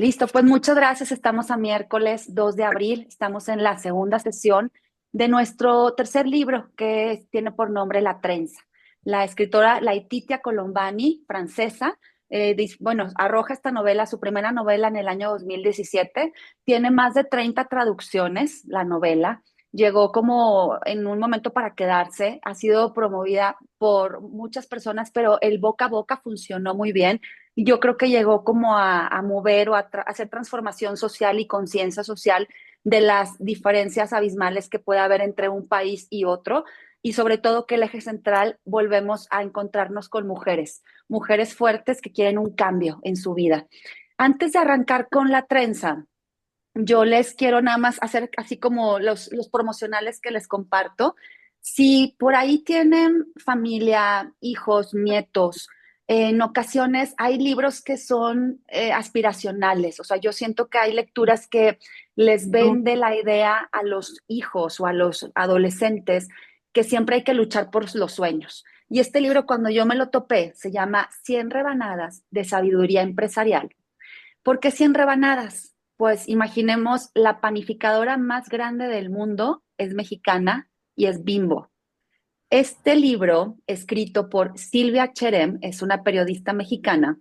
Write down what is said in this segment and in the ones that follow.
Listo, pues muchas gracias. Estamos a miércoles 2 de abril. Estamos en la segunda sesión de nuestro tercer libro que tiene por nombre La Trenza. La escritora Laetitia Colombani, francesa, arroja esta novela, su primera novela en el año 2017. Tiene más de 30 traducciones la novela. Llegó como en un momento para quedarse. Ha sido promovida por muchas personas, pero el boca a boca funcionó muy bien. Yo creo que llegó como a mover o a hacer transformación social y conciencia social de las diferencias abismales que puede haber entre un país y otro, y sobre todo que el eje central volvemos a encontrarnos con mujeres, mujeres fuertes que quieren un cambio en su vida. Antes de arrancar con la trenza, yo les quiero nada más hacer así como los promocionales que les comparto. Si por ahí tienen familia, hijos, nietos, en ocasiones hay libros que son aspiracionales. O sea, yo siento que hay lecturas que les vende la idea a los hijos o a los adolescentes que siempre hay que luchar por los sueños. Y este libro, cuando yo me lo topé, se llama 100 rebanadas de sabiduría empresarial. ¿Por qué 100 rebanadas? Pues imaginemos la panificadora más grande del mundo es mexicana y es Bimbo. Este libro, escrito por Silvia Cherem, es una periodista mexicana,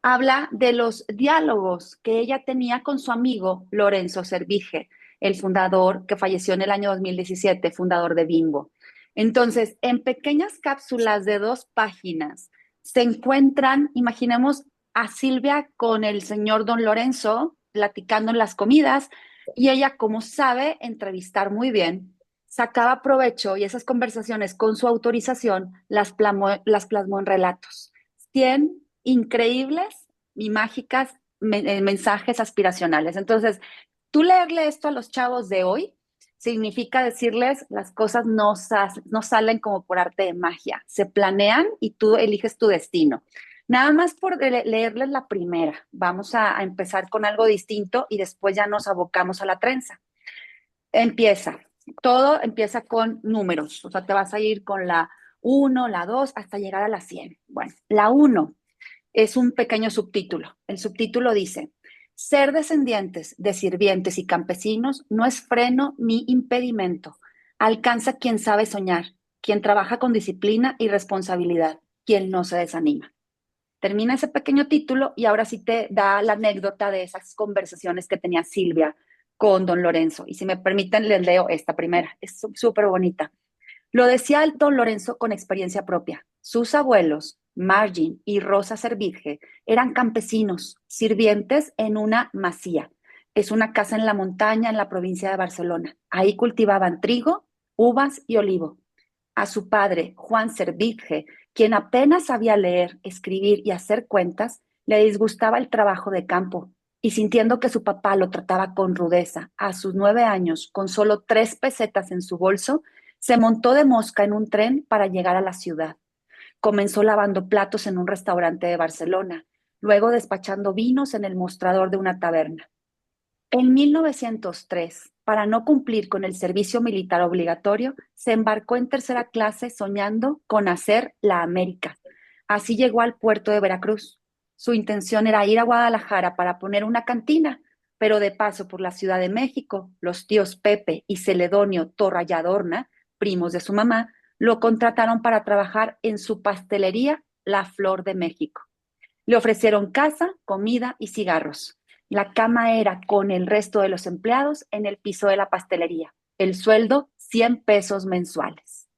habla de los diálogos que ella tenía con su amigo Lorenzo Servige, el fundador que falleció en el año 2017, fundador de Bimbo. Entonces, en pequeñas cápsulas de 2 páginas se encuentran, imaginemos a Silvia con el señor Don Lorenzo platicando en las comidas, y ella, como sabe entrevistar muy bien, sacaba provecho y esas conversaciones con su autorización las plasmó en relatos. 100 increíbles y mágicas mensajes aspiracionales. Entonces, tú leerle esto a los chavos de hoy significa decirles las cosas no salen como por arte de magia, se planean y tú eliges tu destino. Nada más por leerles la primera, vamos a empezar con algo distinto y después ya nos abocamos a la trenza. Empieza, todo empieza con números, o sea, te vas a ir con la uno, la 2, hasta llegar a la 100. Bueno, la uno es un pequeño subtítulo. El subtítulo dice, ser descendientes de sirvientes y campesinos no es freno ni impedimento. Alcanza quien sabe soñar, quien trabaja con disciplina y responsabilidad, quien no se desanima. Termina ese pequeño título y ahora sí te da la anécdota de esas conversaciones que tenía Silvia con don Lorenzo. Y si me permiten, les leo esta primera. Es súper bonita. Lo decía el don Lorenzo con experiencia propia. Sus abuelos, Margin y Rosa Servirge, eran campesinos, sirvientes en una masía. Es una casa en la montaña en la provincia de Barcelona. Ahí cultivaban trigo, uvas y olivo. A su padre, Juan Servirge, quien apenas sabía leer, escribir y hacer cuentas, le disgustaba el trabajo de campo, y sintiendo que su papá lo trataba con rudeza, a sus 9 años, con solo 3 pesetas en su bolso, se montó de mosca en un tren para llegar a la ciudad. Comenzó lavando platos en un restaurante de Barcelona, luego despachando vinos en el mostrador de una taberna. En 1903, para no cumplir con el servicio militar obligatorio, se embarcó en tercera clase soñando con hacer la América. Así llegó al puerto de Veracruz. Su intención era ir a Guadalajara para poner una cantina, pero de paso por la Ciudad de México, los tíos Pepe y Celedonio Torra y Adorna, primos de su mamá, lo contrataron para trabajar en su pastelería La Flor de México. Le ofrecieron casa, comida y cigarros. La cama era con el resto de los empleados en el piso de la pastelería. El sueldo, 100 pesos mensuales.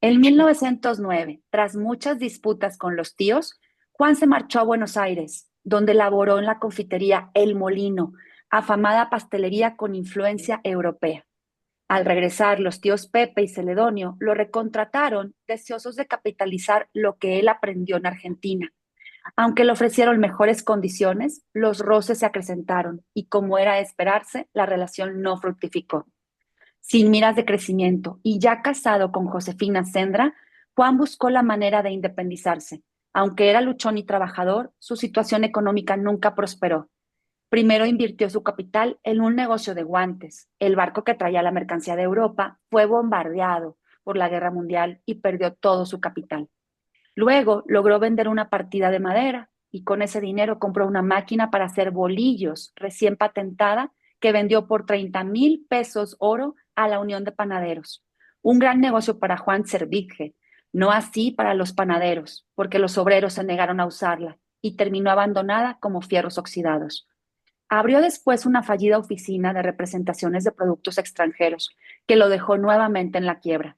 En 1909, tras muchas disputas con los tíos, Juan se marchó a Buenos Aires, donde laboró en la confitería El Molino, afamada pastelería con influencia europea. Al regresar, los tíos Pepe y Celedonio lo recontrataron, deseosos de capitalizar lo que él aprendió en Argentina. Aunque le ofrecieron mejores condiciones, los roces se acrecentaron y, como era de esperarse, la relación no fructificó. Sin miras de crecimiento y ya casado con Josefina Sendra, Juan buscó la manera de independizarse. Aunque era luchón y trabajador, su situación económica nunca prosperó. Primero invirtió su capital en un negocio de guantes. El barco que traía la mercancía de Europa fue bombardeado por la Guerra Mundial y perdió todo su capital. Luego logró vender una partida de madera, y con ese dinero compró una máquina para hacer bolillos recién patentada que vendió por 30,000 pesos oro a la Unión de Panaderos. Un gran negocio para Juan Servidge, no así para los panaderos, porque los obreros se negaron a usarla y terminó abandonada como fierros oxidados. Abrió después una fallida oficina de representaciones de productos extranjeros, que lo dejó nuevamente en la quiebra.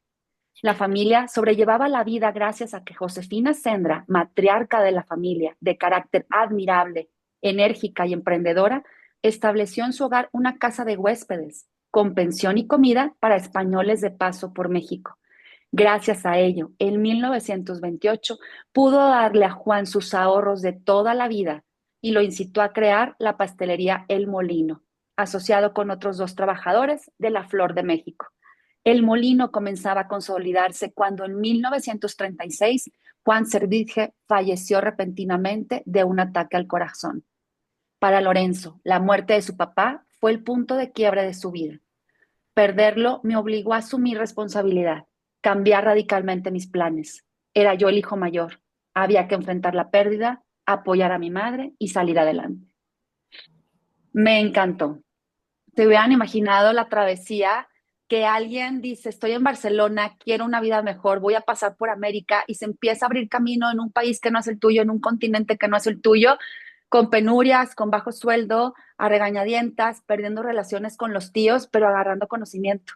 La familia sobrellevaba la vida gracias a que Josefina Sendra, matriarca de la familia, de carácter admirable, enérgica y emprendedora, estableció en su hogar una casa de huéspedes, con pensión y comida para españoles de paso por México. Gracias a ello, en 1928 pudo darle a Juan sus ahorros de toda la vida y lo incitó a crear la pastelería El Molino, asociado con otros dos trabajadores de la Flor de México. El Molino comenzaba a consolidarse cuando en 1936 Juan Servidge falleció repentinamente de un ataque al corazón. Para Lorenzo, la muerte de su papá fue el punto de quiebre de su vida. Perderlo me obligó a asumir responsabilidad, cambiar radicalmente mis planes. Era yo el hijo mayor. Había que enfrentar la pérdida, apoyar a mi madre y salir adelante. Me encantó. ¿Te hubieran imaginado la travesía que alguien dice, estoy en Barcelona, quiero una vida mejor, voy a pasar por América y se empieza a abrir camino en un país que no es el tuyo, en un continente que no es el tuyo, con penurias, con bajo sueldo, a regañadientas, perdiendo relaciones con los tíos, pero agarrando conocimiento?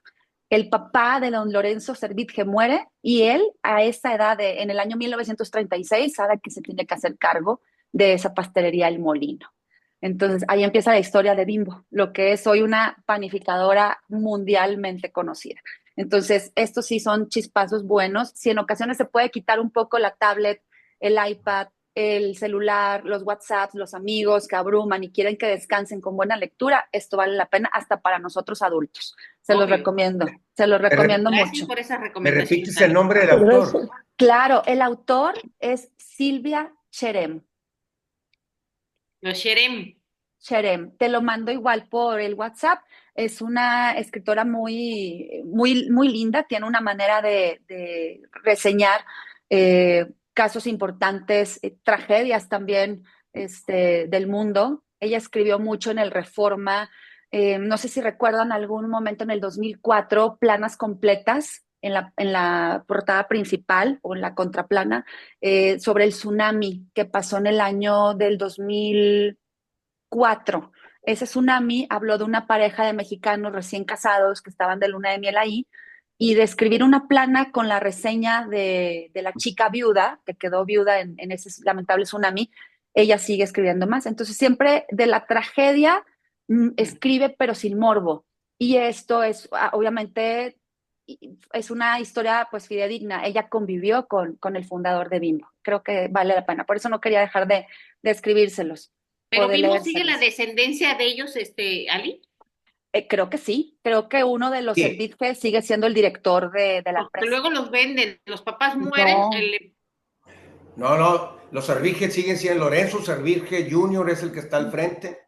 El papá de don Lorenzo Servidge muere y él a esa edad, en el año 1936, sabe que se tiene que hacer cargo de esa pastelería El Molino. Entonces ahí empieza la historia de Bimbo, lo que es hoy una panificadora mundialmente conocida. Entonces, estos sí son chispazos buenos. Si en ocasiones se puede quitar un poco la tablet, el iPad, el celular, los WhatsApps, los amigos que abruman y quieren que descansen con buena lectura, esto vale la pena hasta para nosotros adultos. Obvio. Se los recomiendo Gracias mucho. por esa ¿Me recomendación, repites el Ali. nombre del autor? Claro, el autor es Silvia Cherem. Los Sherem. Cherem, te lo mando igual por el WhatsApp. Es una escritora muy linda, tiene una manera de reseñar casos importantes, tragedias también del mundo. Ella escribió mucho en el Reforma. No sé si recuerdan algún momento en el 2004, planas completas en la portada principal o en la contraplana, sobre el tsunami que pasó en el año del 2004. Ese tsunami habló de una pareja de mexicanos recién casados que estaban de luna de miel ahí y de escribir una plana con la reseña de la chica viuda, que quedó viuda en ese lamentable tsunami. Ella sigue escribiendo más. Entonces, siempre de la tragedia escribe, pero sin morbo. Y esto es, obviamente, es una historia pues fidedigna. Ella convivió con el fundador de Bimbo. Creo que vale la pena. Por eso no quería dejar de escribírselos o Pero de Bimbo sigue la leérselos. descendencia de ellos, Ali. Creo que sí, creo que uno de los Sí. Servidge sigue siendo el director de la Porque empresa. luego los venden, los papás mueren, No, No, no, los Servirge siguen siendo Lorenzo Servirge Jr. es el que está al frente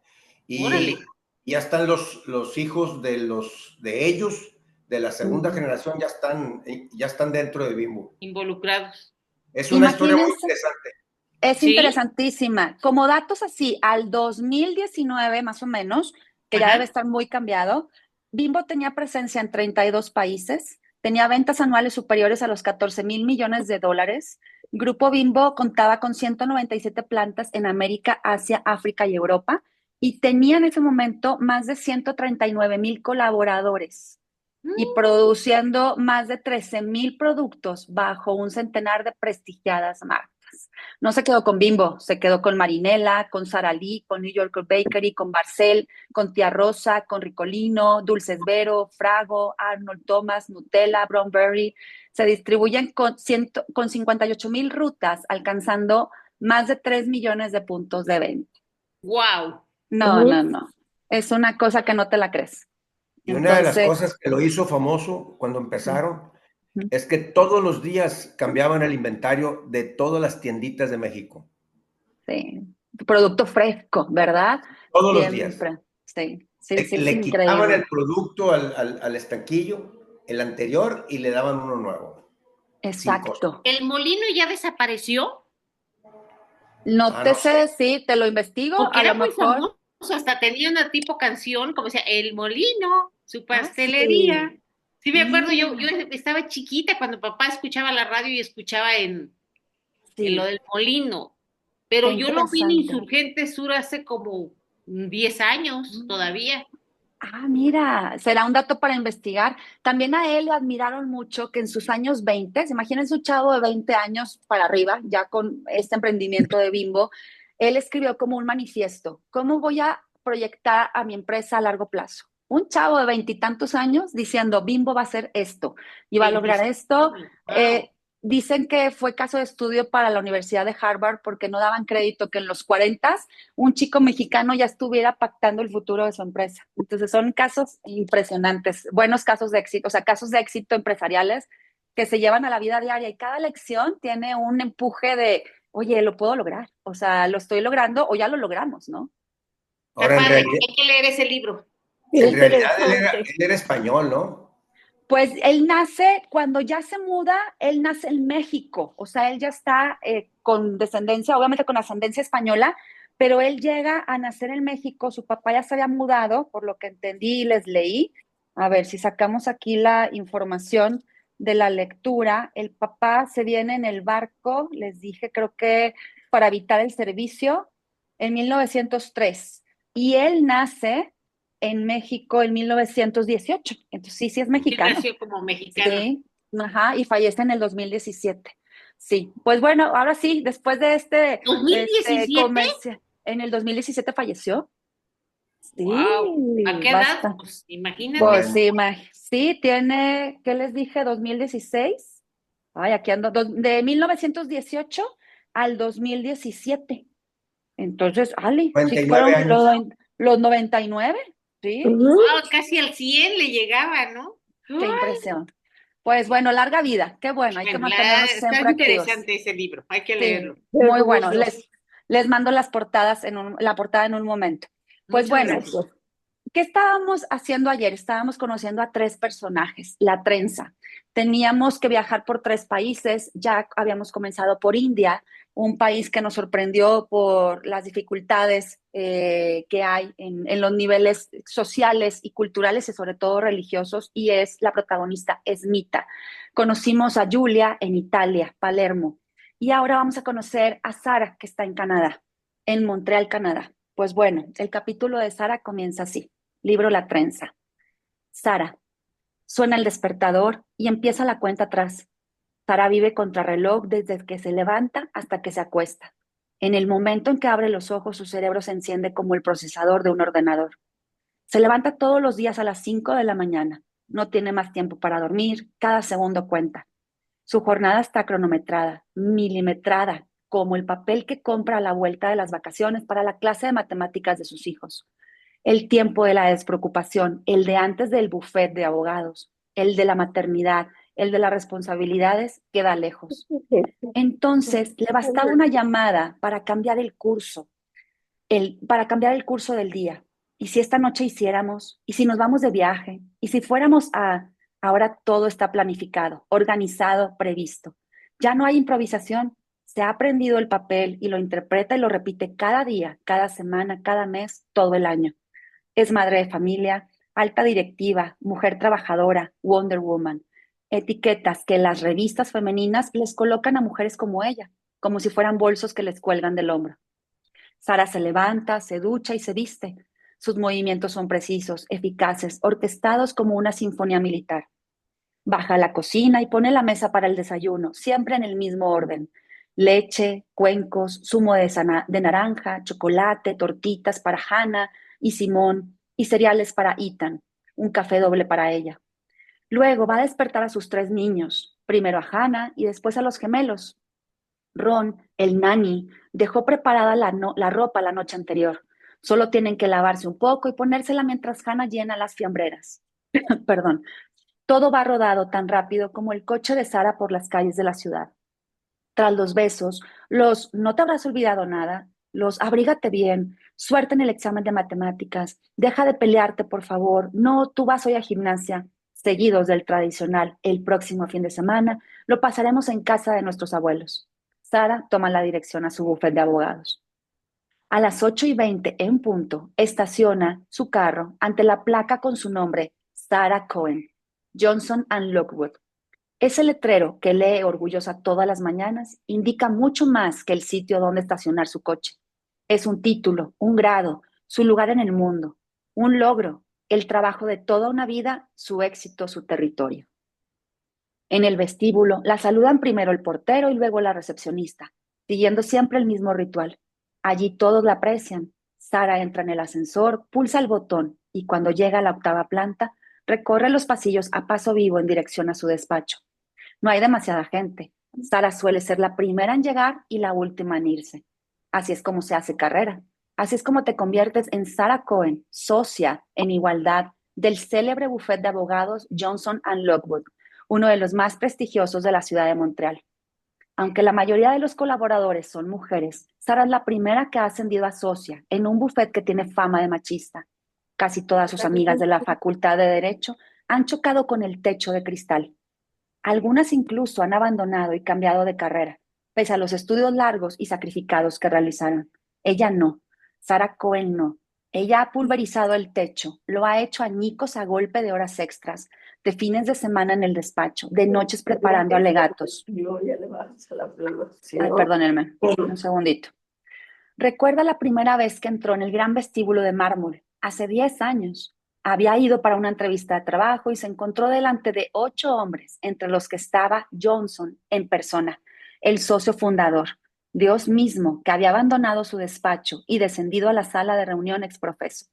y órale, ya están los hijos de ellos, de la segunda ujú. generación, ya están dentro de Bimbo. involucrados. Es una historia muy Imagínense, interesante. es ¿Sí? interesantísima. Como datos así, al 2019 más o menos, que ya debe Ajá. estar muy cambiado, Bimbo tenía presencia en 32 países, tenía ventas anuales superiores a los 14,000 millones de dólares. Grupo Bimbo contaba con 197 plantas en América, Asia, África y Europa y tenía en ese momento más de 139,000 colaboradores y Mm. produciendo más de 13,000 productos bajo un centenar de prestigiadas marcas. No se quedó con Bimbo, se quedó con Marinela, con Sara Lee, con New Yorker Bakery, con Barcel, con Tía Rosa, con Ricolino, Dulces Vero, Frago, Arnold Thomas, Nutella, Brownberry. Se distribuyen con 58,000 rutas, alcanzando más de 3 millones de puntos de venta. Wow. No, no, no. Es una cosa que no te la crees. Y una de las Entonces, cosas que lo hizo famoso cuando mm, empezaron mm. es que todos los días cambiaban el inventario de todas las tienditas de México. Sí, producto fresco, ¿verdad? Todos los días. Siempre. Sí, sí, sí, es Le quitaban el increíble. producto al estanquillo, el anterior, y le daban uno nuevo, sin costo. Exacto. ¿El molino ya desapareció? No te No sé. sé, sí, te lo investigo, Porque a lo era muy mejor. famoso, hasta tenía una tipo canción, como decía, El Molino, su Ah, pastelería. sí. Sí, me acuerdo, Mira, yo estaba chiquita cuando papá escuchaba la radio y escuchaba en lo sí, del molino, qué pero yo lo vi en interesante. Insurgente Sur hace como 10 años todavía. Ah, mira, será un dato para investigar. También a él le admiraron mucho que en sus años 20, imagínense un chavo de 20 años para arriba, ya con este emprendimiento de Bimbo, él escribió como un manifiesto, ¿cómo voy a proyectar a mi empresa a largo plazo? Un chavo de veintitantos años diciendo, Bimbo va a hacer esto y va a lograr 26 esto. años, wow. Eh, Dicen que fue caso de estudio para la Universidad de Harvard porque no daban crédito que en los 40 un chico mexicano ya estuviera pactando el futuro de su empresa. Entonces son casos impresionantes, buenos casos de éxito, o sea, casos de éxito empresariales que se llevan a la vida diaria y cada lección tiene un empuje de, oye, lo puedo lograr, o sea, lo estoy logrando o ya lo logramos, ¿no? Está Ahora, padre, hay que leer ese libro. Qué en realidad él era, interesante. él era español, ¿no? Pues él nace, cuando ya se muda, él nace en México, o sea, él ya está con descendencia, obviamente con ascendencia española, pero él llega a nacer en México, su papá ya se había mudado, por lo que entendí y les leí. A ver, si sacamos aquí la información de la lectura, el papá se viene en el barco, les dije, creo que para evitar el servicio, en 1903, y él nace en México en 1918. Entonces, sí, sí es Sí, mexicano. nació como mexicano. Sí, ajá, y fallece en el 2017. Sí, pues bueno, ahora sí, después de este ¿2017? comercio, en el 2017 falleció. Wow. ¿A Sí, qué edad? basta. Pues Pues imagínate. sí, sí, tiene, ¿qué les dije? 2016. Ay, aquí ando, de 1918 al 2017. Entonces, Ali, sí 99 fueron años. los 99, ¿sí? Ujú. Wow, casi al 100 le llegaba, ¿no? Qué Ay, impresión. Pues bueno, larga vida, qué bueno, hay que bueno, mantenernos está siempre activos. interesante ese libro, hay que Sí, leerlo. Qué muy bueno. hermoso. Les mando las portadas la portada en un momento. Pues Muchas bueno, gracias. Gracias. ¿qué estábamos haciendo ayer? Estábamos conociendo a tres personajes, la trenza. Teníamos que viajar por tres países, ya habíamos comenzado por India, un país que nos sorprendió por las dificultades que hay en los niveles sociales y culturales y sobre todo religiosos, y es la protagonista, Esmita. Conocimos a Julia en Italia, Palermo, y ahora vamos a conocer a Sara, que está en Canadá, en Montreal, Canadá. Pues bueno, el capítulo de Sara comienza así. Libro La Trenza. Sara. Suena el despertador y empieza la cuenta atrás. Sara vive contrarreloj desde que se levanta hasta que se acuesta. En el momento en que abre los ojos, su cerebro se enciende como el procesador de un ordenador. Se levanta todos los días a las 5 de la mañana. No tiene más tiempo para dormir. Cada segundo cuenta. Su jornada está cronometrada, milimetrada, como el papel que compra a la vuelta de las vacaciones para la clase de matemáticas de sus hijos. El tiempo de la despreocupación, el de antes del buffet de abogados, el de la maternidad, el de las responsabilidades, queda lejos. Entonces, le bastaba una llamada para cambiar el curso, para cambiar el curso del día. ¿Y si esta noche hiciéramos? ¿Y si nos vamos de viaje? ¿Y si fuéramos a... Ahora todo está planificado, organizado, previsto. Ya no hay improvisación. Se ha aprendido el papel y lo interpreta y lo repite cada día, cada semana, cada mes, todo el año. Es madre de familia, alta directiva, mujer trabajadora, Wonder Woman. Etiquetas que las revistas femeninas les colocan a mujeres como ella, como si fueran bolsos que les cuelgan del hombro. Sara se levanta, se ducha y se viste. Sus movimientos son precisos, eficaces, orquestados como una sinfonía militar. Baja a la cocina y pone la mesa para el desayuno, siempre en el mismo orden. Leche, cuencos, zumo de naranja, chocolate, tortitas para Hannah y Simón y cereales para Ethan, un café doble para ella. Luego va a despertar a sus tres niños, primero a Hannah y después a los gemelos. Ron, el nani, dejó preparada la ropa la noche anterior. Solo tienen que lavarse un poco y ponérsela mientras Hannah llena las fiambreras. Perdón. Todo va rodado tan rápido como el coche de Sara por las calles de la ciudad. Tras los besos, los no te habrás olvidado nada, los abrígate bien, suerte en el examen de matemáticas, deja de pelearte, por favor, no, tú vas hoy a gimnasia, seguidos del tradicional, el próximo fin de semana, lo pasaremos en casa de nuestros abuelos. Sara toma la dirección a su bufete de abogados. A las 8:20 en punto, estaciona su carro ante la placa con su nombre, Sarah Cohen, Johnson and Lockwood. Ese letrero que lee orgullosa todas las mañanas indica mucho más que el sitio donde estacionar su coche. Es un título, un grado, su lugar en el mundo, un logro, el trabajo de toda una vida, su éxito, su territorio. En el vestíbulo la saludan primero el portero y luego la recepcionista, siguiendo siempre el mismo ritual. Allí todos la aprecian. Sara entra en el ascensor, pulsa el botón y cuando llega a la 8ª planta, recorre los pasillos a paso vivo en dirección a su despacho. No hay demasiada gente. Sara suele ser la primera en llegar y la última en irse. Así es como se hace carrera. Así es como te conviertes en Sarah Cohen, socia en igualdad del célebre bufete de abogados Johnson and Lockwood, uno de los más prestigiosos de la ciudad de Montreal. Aunque la mayoría de los colaboradores son mujeres, Sara es la primera que ha ascendido a socia en un bufete que tiene fama de machista. Casi todas sus amigas de la Facultad de Derecho han chocado con el techo de cristal. Algunas incluso han abandonado y cambiado de carrera, pese a los estudios largos y sacrificados que realizaron. Ella no. Sarah Cohen no. Ella ha pulverizado el techo, lo ha hecho añicos a golpe de horas extras, de fines de semana en el despacho, de noches preparando alegatos. Ay, perdónenme, un segundito. Recuerda la primera vez que entró en el gran vestíbulo de mármol, hace 10 años. Había ido para una entrevista de trabajo y se encontró delante de 8 hombres, entre los que estaba Johnson en persona, el socio fundador, Dios mismo, que había abandonado su despacho y descendido a la sala de reunión exprofeso.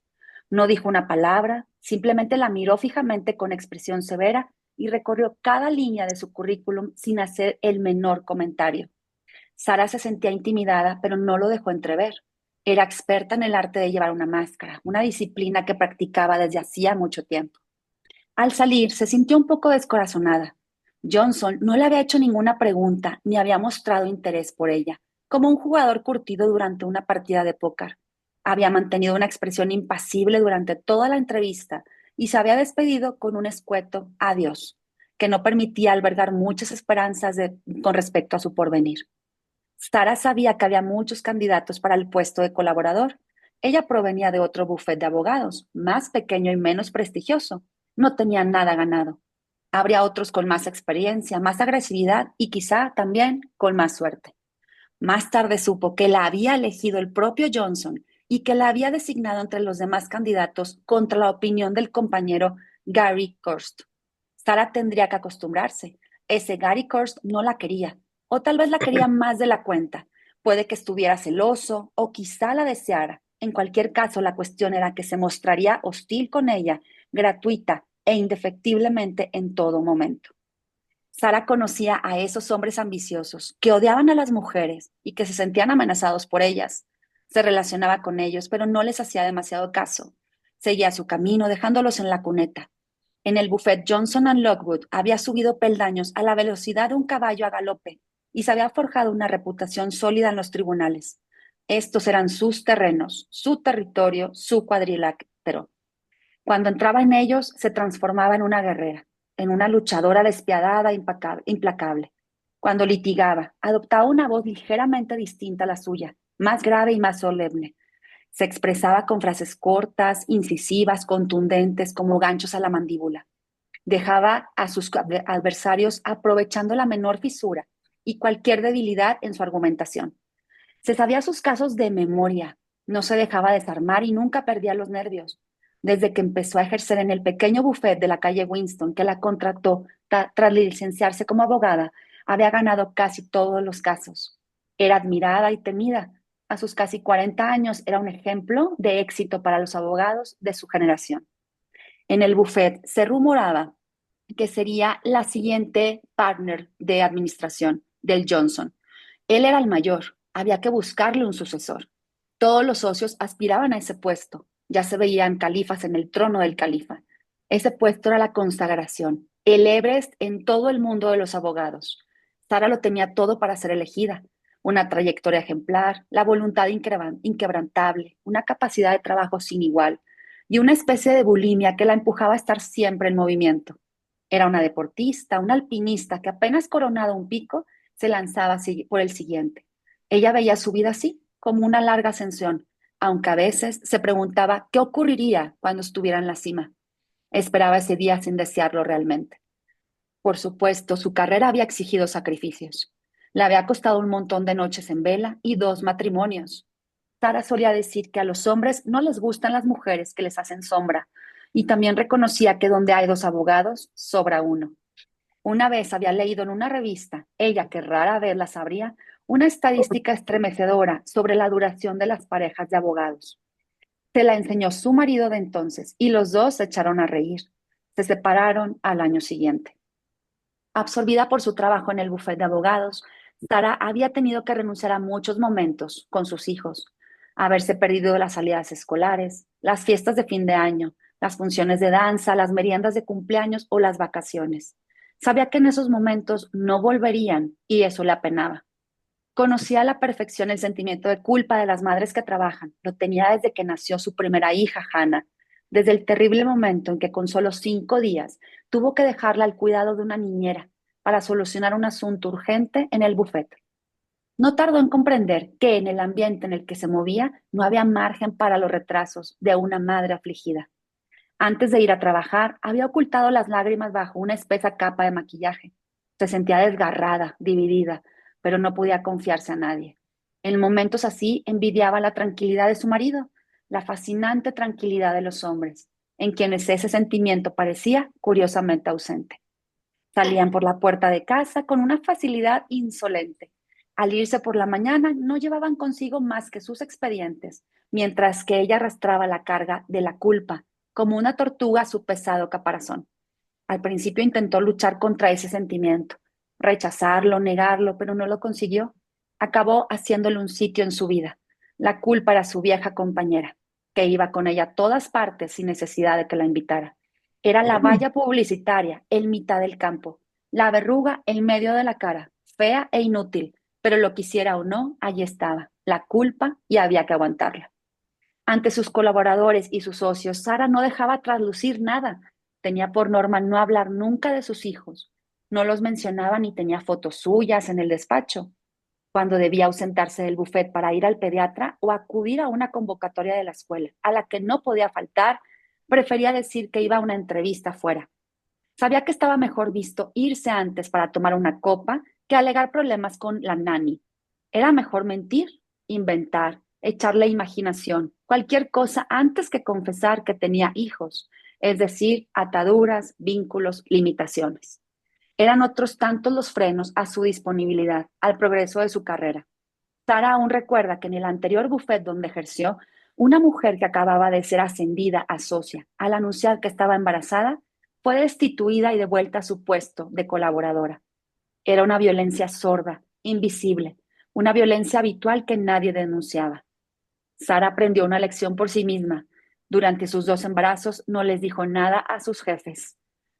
No dijo una palabra, simplemente la miró fijamente con expresión severa y recorrió cada línea de su currículum sin hacer el menor comentario. Sara se sentía intimidada, pero no lo dejó entrever. Era experta en el arte de llevar una máscara, una disciplina que practicaba desde hacía mucho tiempo. Al salir, se sintió un poco descorazonada. Johnson no le había hecho ninguna pregunta ni había mostrado interés por ella, como un jugador curtido durante una partida de póker. Había mantenido una expresión impasible durante toda la entrevista y se había despedido con un escueto adiós, que no permitía albergar muchas esperanzas con respecto a su porvenir. Sara sabía que había muchos candidatos para el puesto de colaborador. Ella provenía de otro bufete de abogados, más pequeño y menos prestigioso. No tenía nada ganado. Habría otros con más experiencia, más agresividad y quizá también con más suerte. Más tarde supo que la había elegido el propio Johnson y que la había designado entre los demás candidatos contra la opinión del compañero Gary Kirst. Sara tendría que acostumbrarse. Ese Gary Kirst no la quería, o tal vez la quería más de la cuenta. Puede que estuviera celoso o quizá la deseara. En cualquier caso, la cuestión era que se mostraría hostil con ella, gratuita e indefectiblemente en todo momento. Sara conocía a esos hombres ambiciosos que odiaban a las mujeres y que se sentían amenazados por ellas. Se relacionaba con ellos, pero no les hacía demasiado caso. Seguía su camino, dejándolos en la cuneta. En el buffet Johnson and Lockwood había subido peldaños a la velocidad de un caballo a galope y se había forjado una reputación sólida en los tribunales. Estos eran sus terrenos, su territorio, su cuadrilátero. Cuando entraba en ellos, se transformaba en una guerrera, en una luchadora despiadada e implacable. Cuando litigaba, adoptaba una voz ligeramente distinta a la suya, más grave y más solemne. Se expresaba con frases cortas, incisivas, contundentes, como ganchos a la mandíbula. Dejaba a sus adversarios aprovechando la menor fisura y cualquier debilidad en su argumentación. Se sabía sus casos de memoria, no se dejaba desarmar y nunca perdía los nervios. Desde que empezó a ejercer en el pequeño buffet de la calle Winston, que la contrató tras licenciarse como abogada, había ganado casi todos los casos. Era admirada y temida. A sus casi 40 años era un ejemplo de éxito para los abogados de su generación. En el buffet se rumoraba que sería la siguiente partner de administración del Johnson. Él era el mayor, había que buscarle un sucesor. Todos los socios aspiraban a ese puesto, ya se veían califas en el trono del califa. Ese puesto era la consagración, el Everest en todo el mundo de los abogados. Sara lo tenía todo para ser elegida, una trayectoria ejemplar, la voluntad inquebrantable, una capacidad de trabajo sin igual y una especie de bulimia que la empujaba a estar siempre en movimiento. Era una deportista, una alpinista que apenas coronado un pico, se lanzaba por el siguiente. Ella veía su vida así, como una larga ascensión, aunque a veces se preguntaba qué ocurriría cuando estuviera en la cima. Esperaba ese día sin desearlo realmente. Por supuesto, su carrera había exigido sacrificios. Le había costado un montón de noches en vela y 2 matrimonios. Sara solía decir que a los hombres no les gustan las mujeres que les hacen sombra, y también reconocía que donde hay 2 abogados, sobra uno. Una vez había leído en una revista, ella que rara vez la sabría, una estadística estremecedora sobre la duración de las parejas de abogados. Se la enseñó su marido de entonces y los dos se echaron a reír. Se separaron al año siguiente. Absorbida por su trabajo en el bufete de abogados, Sara había tenido que renunciar a muchos momentos con sus hijos, haberse perdido las salidas escolares, las fiestas de fin de año, las funciones de danza, las meriendas de cumpleaños o las vacaciones. Sabía que en esos momentos no volverían y eso le apenaba. Conocía a la perfección el sentimiento de culpa de las madres que trabajan. Lo tenía desde que nació su primera hija, Hannah, desde el terrible momento en que con solo 5 días tuvo que dejarla al cuidado de una niñera para solucionar un asunto urgente en el bufete. No tardó en comprender que en el ambiente en el que se movía no había margen para los retrasos de una madre afligida. Antes de ir a trabajar, había ocultado las lágrimas bajo una espesa capa de maquillaje. Se sentía desgarrada, dividida, pero no podía confiarse a nadie. En momentos así envidiaba la tranquilidad de su marido, la fascinante tranquilidad de los hombres, en quienes ese sentimiento parecía curiosamente ausente. Salían por la puerta de casa con una facilidad insolente. Al irse por la mañana no llevaban consigo más que sus expedientes, mientras que ella arrastraba la carga de la culpa, como una tortuga a su pesado caparazón. Al principio intentó luchar contra ese sentimiento, rechazarlo, negarlo, pero no lo consiguió. Acabó haciéndole un sitio en su vida. La culpa era su vieja compañera, que iba con ella a todas partes sin necesidad de que la invitara. Era la valla publicitaria, en mitad del campo, la verruga en medio de la cara, fea e inútil, pero lo quisiera o no, allí estaba, la culpa y había que aguantarla. Ante sus colaboradores y sus socios, Sara no dejaba traslucir nada. Tenía por norma no hablar nunca de sus hijos. No los mencionaba ni tenía fotos suyas en el despacho. Cuando debía ausentarse del buffet para ir al pediatra o acudir a una convocatoria de la escuela, a la que no podía faltar, prefería decir que iba a una entrevista fuera. Sabía que estaba mejor visto irse antes para tomar una copa que alegar problemas con la nani. Era mejor mentir, inventar, echarle imaginación, cualquier cosa antes que confesar que tenía hijos, es decir, ataduras, vínculos, limitaciones. Eran otros tantos los frenos a su disponibilidad, al progreso de su carrera. Sara aún recuerda que en el anterior buffet donde ejerció, una mujer que acababa de ser ascendida a socia, al anunciar que estaba embarazada, fue destituida y devuelta a su puesto de colaboradora. Era una violencia sorda, invisible, una violencia habitual que nadie denunciaba. Sara aprendió una lección por sí misma. Durante sus 2 embarazos no les dijo nada a sus jefes.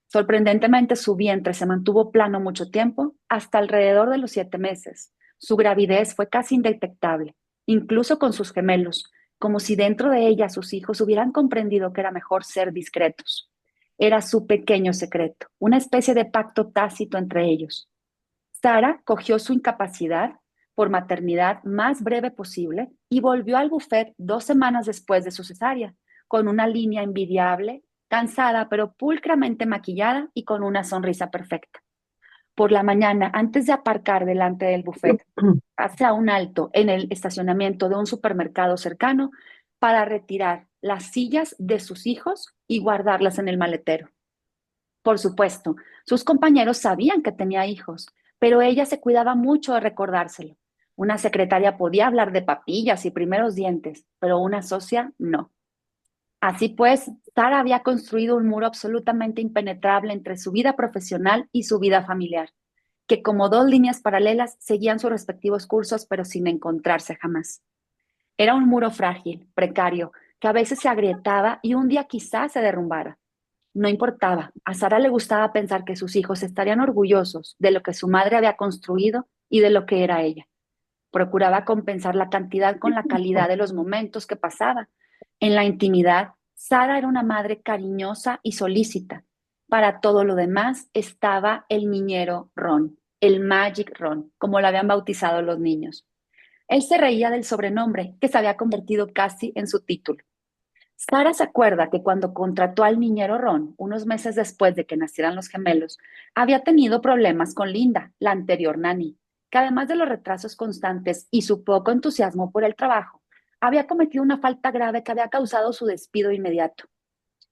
Sorprendentemente, su vientre se mantuvo plano mucho tiempo, hasta alrededor de los 7 meses. Su gravidez fue casi indetectable, incluso con sus gemelos, como si dentro de ella sus hijos hubieran comprendido que era mejor ser discretos. Era su pequeño secreto, una especie de pacto tácito entre ellos. Sara cogió su incapacidad por maternidad más breve posible y volvió al buffet 2 semanas después de su cesárea, con una línea envidiable, cansada pero pulcramente maquillada y con una sonrisa perfecta. Por la mañana, antes de aparcar delante del buffet, hace un alto en el estacionamiento de un supermercado cercano para retirar las sillas de sus hijos y guardarlas en el maletero. Por supuesto, sus compañeros sabían que tenía hijos, pero ella se cuidaba mucho de recordárselo. Una secretaria podía hablar de papillas y primeros dientes, pero una socia no. Así pues, Sara había construido un muro absolutamente impenetrable entre su vida profesional y su vida familiar, que como 2 líneas paralelas seguían sus respectivos cursos, pero sin encontrarse jamás. Era un muro frágil, precario, que a veces se agrietaba y un día quizás se derrumbara. No importaba, a Sara le gustaba pensar que sus hijos estarían orgullosos de lo que su madre había construido y de lo que era ella. Procuraba compensar la cantidad con la calidad de los momentos que pasaba. En la intimidad, Sara era una madre cariñosa y solícita. Para todo lo demás estaba el niñero Ron. el Magic Ron, como lo habían bautizado los niños. Él se reía del sobrenombre que se había convertido casi en su título. Sara se acuerda que cuando contrató al niñero Ron, unos meses después de que nacieran los gemelos, había tenido problemas con Linda, la anterior nani, que además de los retrasos constantes y su poco entusiasmo por el trabajo, había cometido una falta grave que había causado su despido inmediato.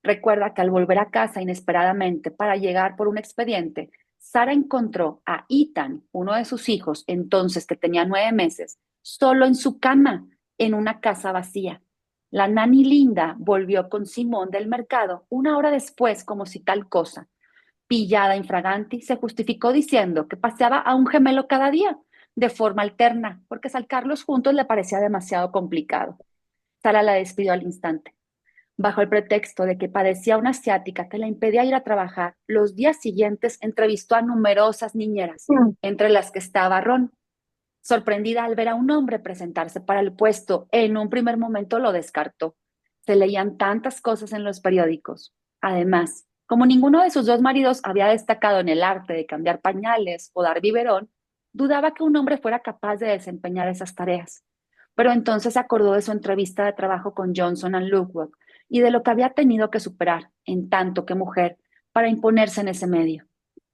Recuerda que al volver a casa inesperadamente para llegar por un expediente, Sara encontró a Ethan, uno de sus hijos, entonces que tenía 9 meses, solo en su cama, en una casa vacía. La nani Linda volvió con Simón del mercado 1 hora después, como si tal cosa. Pillada infraganti, se justificó diciendo que paseaba a un gemelo cada día, de forma alterna, porque sacarlos juntos le parecía demasiado complicado. Sara la despidió al instante. Bajo el pretexto de que padecía una ciática que le impedía ir a trabajar, los días siguientes entrevistó a numerosas niñeras, entre las que estaba Ron. Sorprendida al ver a un hombre presentarse para el puesto, en un primer momento lo descartó. Se leían tantas cosas en los periódicos. Además, como ninguno de sus dos maridos había destacado en el arte de cambiar pañales o dar biberón, dudaba que un hombre fuera capaz de desempeñar esas tareas. Pero entonces se acordó de su entrevista de trabajo con Johnson and Lockwood y de lo que había tenido que superar, en tanto que mujer, para imponerse en ese medio.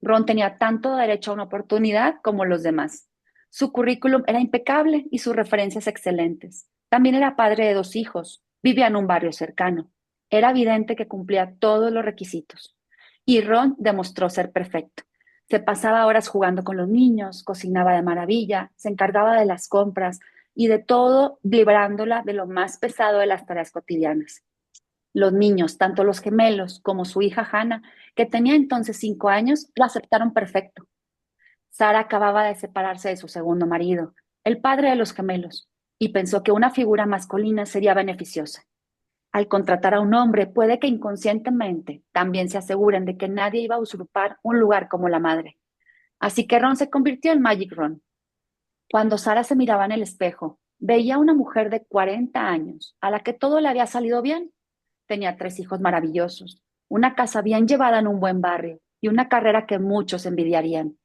Ron tenía tanto derecho a una oportunidad como los demás. Su currículum era impecable y sus referencias excelentes. También era padre de 2 hijos, vivía en un barrio cercano. Era evidente que cumplía todos los requisitos. Y Ron demostró ser perfecto. Se pasaba horas jugando con los niños, cocinaba de maravilla, se encargaba de las compras y de todo, librándola de lo más pesado de las tareas cotidianas. Los niños, tanto los gemelos como su hija Hannah, que tenía entonces 5 años, lo aceptaron perfecto. Sara acababa de separarse de su segundo marido, el padre de los gemelos, y pensó que una figura masculina sería beneficiosa. Al contratar a un hombre, puede que inconscientemente también se aseguren de que nadie iba a usurpar un lugar como la madre. Así que Ron se convirtió en Magic Ron. Cuando Sara se miraba en el espejo, veía a una mujer de 40 años, a la que todo le había salido bien. Tenía 3 hijos maravillosos, una casa bien llevada en un buen barrio y una carrera que muchos envidiarían.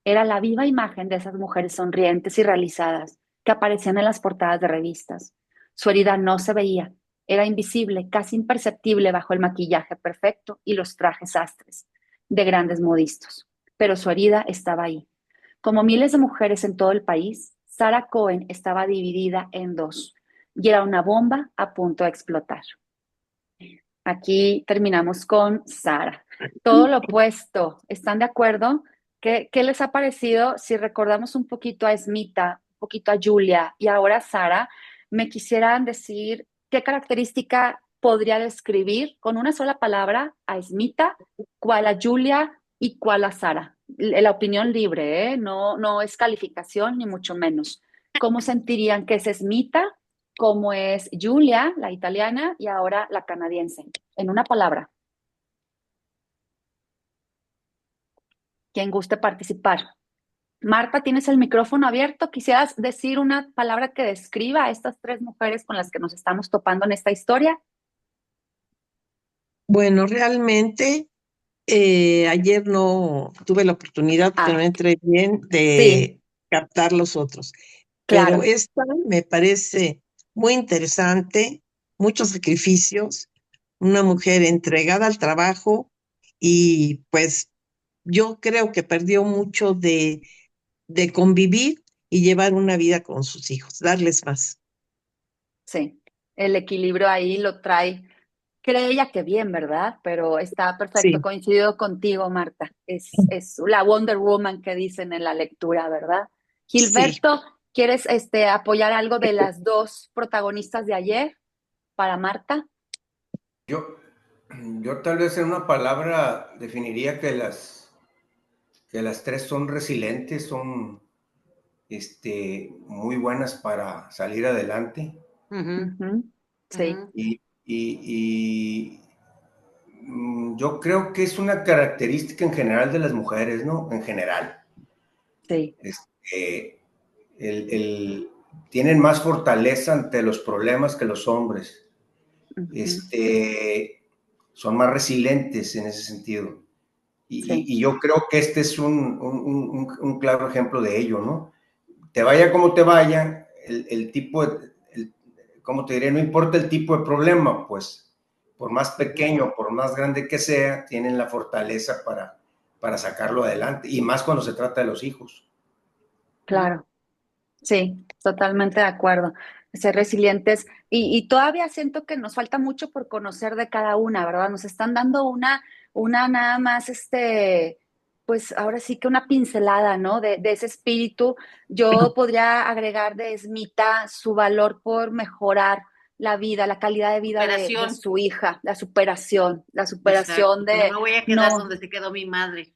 Era la viva imagen de esas mujeres sonrientes y realizadas que aparecían en las portadas de revistas. Su herida no se veía, era invisible, casi imperceptible bajo el maquillaje perfecto y los trajes sastres de grandes modistos. Pero su herida estaba ahí. Como miles de mujeres en todo el país, Sarah Cohen estaba dividida en dos y era una bomba a punto de explotar. Aquí terminamos con Sara. Todo lo opuesto. ¿Están de acuerdo? ¿Qué les ha parecido? Si recordamos un poquito a Smita, un poquito a Julia y ahora a Sara, me quisieran decir qué característica podría describir con una sola palabra a Smita, cuál a Julia y cuál a Sara. La opinión libre, ¿eh? No, no es calificación ni mucho menos. ¿Cómo sentirían que es Smita? Como es Julia, la italiana, y ahora la canadiense. En una palabra, quien guste participar. Marta, tienes el micrófono abierto. ¿Quisieras decir una palabra que describa a estas 3 mujeres con las que nos estamos topando en esta historia? Bueno, realmente ayer no tuve la oportunidad porque no entré bien Sí, de captar los otros, pero claro. esta me parece muy interesante, muchos sacrificios, una mujer entregada al trabajo y pues yo creo que perdió mucho de convivir y llevar una vida con sus hijos, darles más. Sí, el equilibrio ahí lo trae. Cree ella que bien, ¿verdad? Pero está perfecto. Sí, Coincido contigo, Marta. Es la Wonder Woman que dicen en la lectura, ¿verdad? sí. Gilberto, ¿quieres apoyar algo de las 2 protagonistas de ayer para Marta? Yo, yo tal vez en una palabra definiría que las tres son resilientes, son muy buenas para salir adelante. Ujú, Ujú. Sí, ujú. Y yo creo que es una característica en general de las mujeres, ¿no? En general. sí. Este, tienen más fortaleza ante los problemas que los hombres. Ujú. Son más resilientes en ese sentido. Sí, Y yo creo que este es un claro ejemplo de ello, ¿no? Te vaya como te vaya, el tipo, como te diré, no importa el tipo de problema, pues por más pequeño, por más grande que sea, tienen la fortaleza para sacarlo adelante, y más cuando se trata de los hijos. claro. Sí, totalmente de acuerdo. Ser resilientes y todavía siento que nos falta mucho por conocer de cada una, ¿verdad? Nos están dando una nada más, pues ahora sí que una pincelada, ¿no? De ese espíritu. Yo podría agregar de Esmita su valor por mejorar la vida, la calidad de vida de Superación. su hija, la superación Exacto, que no de me voy a quedar no. donde se quedó mi madre.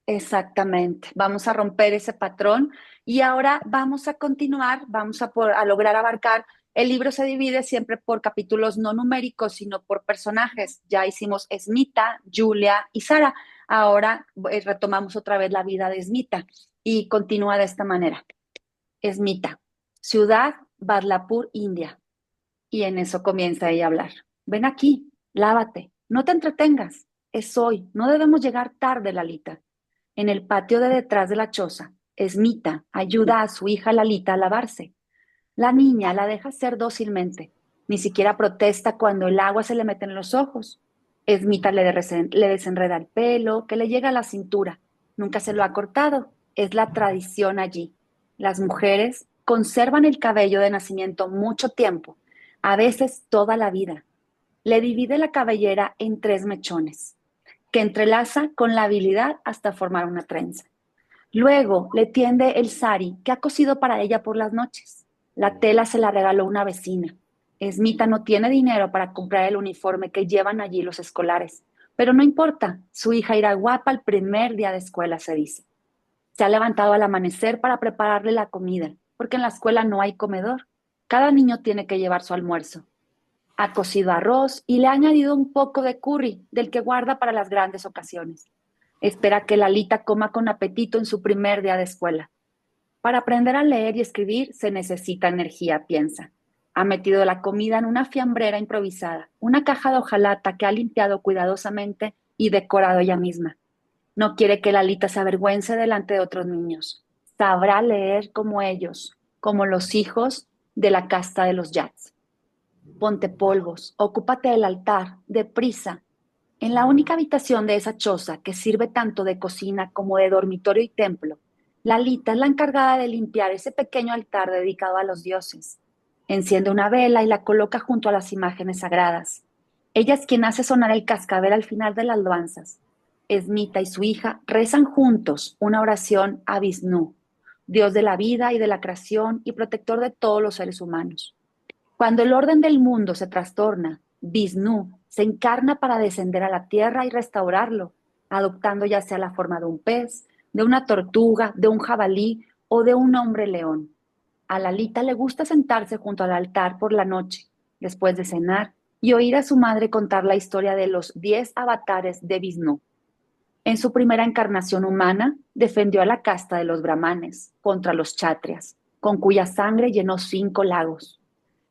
Exactamente, vamos a romper ese patrón y ahora vamos a continuar, a lograr abarcar. El libro se divide siempre por capítulos no numéricos, sino por personajes. Ya hicimos Esmita, Julia y Sara. Ahora retomamos otra vez la vida de Esmita y continúa de esta manera. Esmita, ciudad Badlapur, India. Y en eso comienza ella a hablar. Ven aquí, lávate, no te entretengas. Es hoy, no debemos llegar tarde, Lalita. En el patio de detrás de la choza, Esmita ayuda a su hija Lalita a lavarse. La niña la deja hacer dócilmente. Ni siquiera protesta cuando el agua se le mete en los ojos. Esmita le desenreda el pelo, que le llega a la cintura. Nunca se lo ha cortado. Es la tradición allí. Las mujeres conservan el cabello de nacimiento mucho tiempo, a veces toda la vida. Le divide la cabellera en 3 mechones, que entrelaza con la habilidad hasta formar una trenza. Luego le tiende el sari que ha cosido para ella por las noches. La tela se la regaló una vecina. Esmita no tiene dinero para comprar el uniforme que llevan allí los escolares, pero no importa, su hija irá guapa el primer día de escuela, se dice. Se ha levantado al amanecer para prepararle la comida, porque en la escuela no hay comedor. Cada niño tiene que llevar su almuerzo. Ha cocido arroz y le ha añadido un poco de curry, del que guarda para las grandes ocasiones. Espera que Lalita coma con apetito en su primer día de escuela. Para aprender a leer y escribir se necesita energía, piensa. Ha metido la comida en una fiambrera improvisada, una caja de hojalata que ha limpiado cuidadosamente y decorado ella misma. No quiere que Lalita se avergüence delante de otros niños. Sabrá leer como ellos, como los hijos de la casta de los Yats. Ponte polvos, ocúpate del altar, deprisa. En la única habitación de esa choza que sirve tanto de cocina como de dormitorio y templo, Lalita es la encargada de limpiar ese pequeño altar dedicado a los dioses. Enciende una vela y la coloca junto a las imágenes sagradas. Ella es quien hace sonar el cascabel al final de las danzas. Esmita y su hija rezan juntos una oración a Vishnu, Dios de la vida y de la creación y protector de todos los seres humanos. Cuando el orden del mundo se trastorna, Vishnu se encarna para descender a la tierra y restaurarlo, adoptando ya sea la forma de un pez, de una tortuga, de un jabalí o de un hombre león. A Lalita le gusta sentarse junto al altar por la noche, después de cenar, y oír a su madre contar la historia de los 10 avatares de Vishnu. En su primera encarnación humana, defendió a la casta de los brahmanes contra los chatrias, con cuya sangre llenó 5 lagos.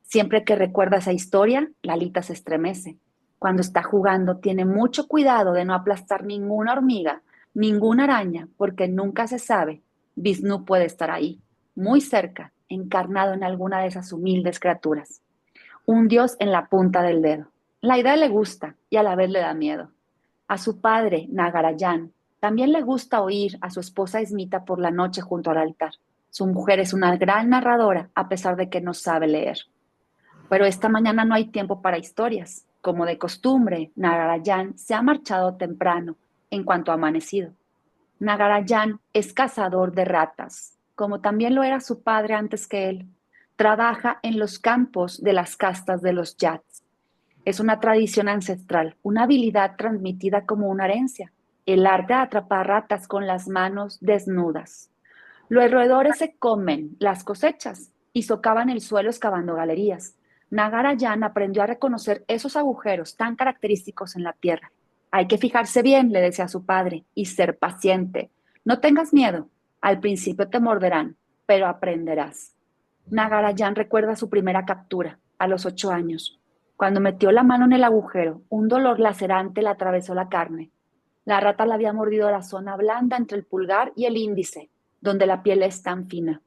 Siempre que recuerda esa historia, Lalita se estremece. Cuando está jugando, tiene mucho cuidado de no aplastar ninguna hormiga, ninguna araña, porque nunca se sabe. Vishnu puede estar ahí, muy cerca, encarnado en alguna de esas humildes criaturas. Un dios en la punta del dedo. La idea le gusta y a la vez le da miedo. A su padre, Nagarajan, también le gusta oír a su esposa Esmita por la noche junto al altar. Su mujer es una gran narradora, a pesar de que no sabe leer. Pero esta mañana no hay tiempo para historias. Como de costumbre, Nagarajan se ha marchado temprano, en cuanto ha amanecido. Nagarajan es cazador de ratas, como también lo era su padre antes que él. Trabaja en los campos de las castas de los Yats. Es una tradición ancestral, una habilidad transmitida como una herencia, el arte de atrapar ratas con las manos desnudas. Los roedores se comen las cosechas y socavan el suelo excavando galerías. Nagarajan aprendió a reconocer esos agujeros tan característicos en la tierra. Hay que fijarse bien, le decía a su padre, y ser paciente. No tengas miedo. Al principio te morderán, pero aprenderás. Nagarajan recuerda su primera captura, a los 8 años. Cuando metió la mano en el agujero, un dolor lacerante le atravesó la carne. La rata le había mordido la zona blanda entre el pulgar y el índice, donde la piel es tan fina.